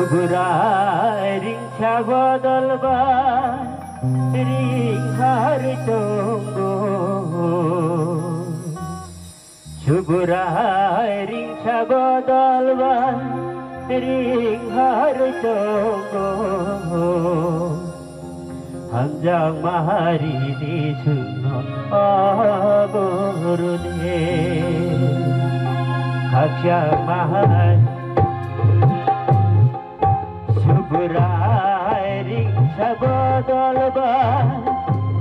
Suburai ringsa bodolba ringhar tunggu Suburai ringsa bodolba ringhar tunggu Hamjang mahari di suno agurune Kaksyang mahari Suburai ringsa bodolba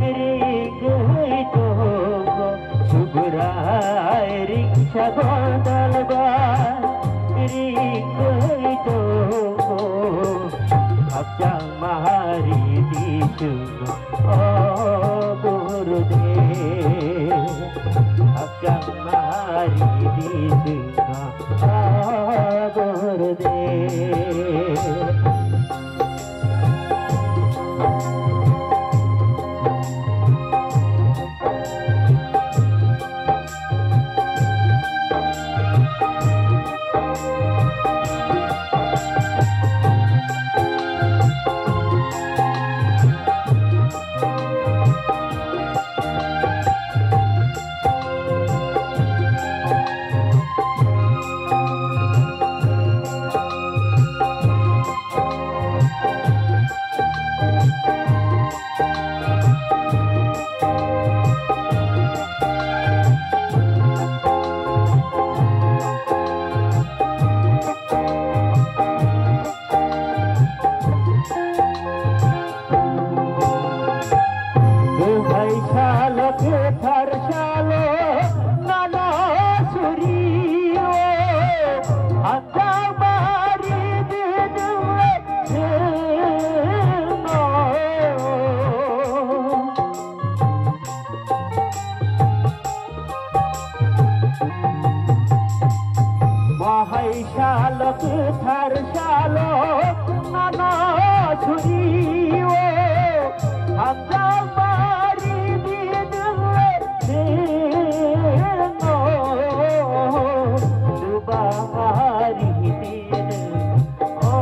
ringhar tunggu Suburai ringsa bodolba ringhar tunggu Kaksyang mahari di suno Gurudev Kaksyang mahari di suno Gurudev Shalok thar shalok nana churiyo hamja mari didle no duba mari didle o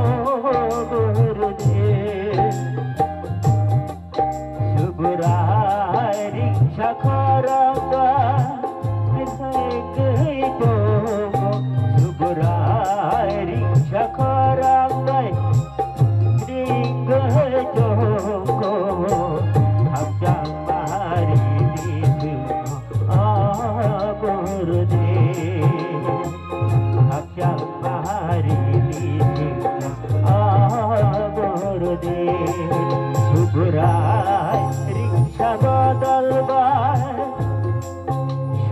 gurudev Suburai ringsa kharanga Suburai ringsa kharanga ringhar tunggu Kaksyang mahari di suno Gurudev Kaksyang mahari di suno Gurudev Suburai ringsa bodolba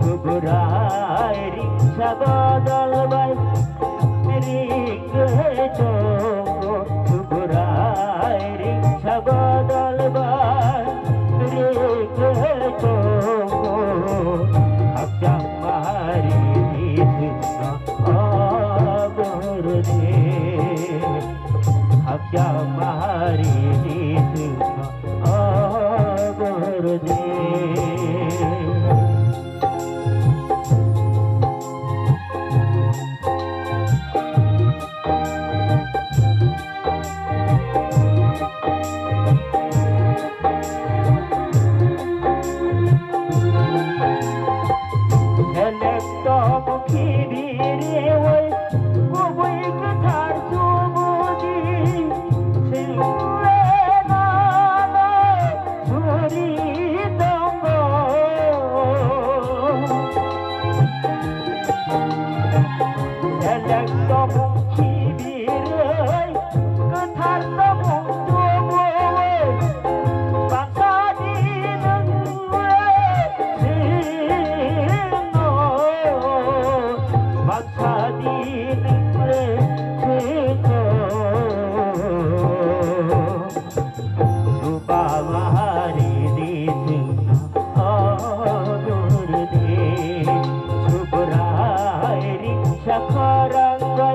Suburai ringsa bodolba ringhar tunggu Suburai ringsa bodolba ringhar tunggu Kaksyang mahari di suno Gurudev Kaksyang mahari di suno Gurudev Suburai ringsa kharanga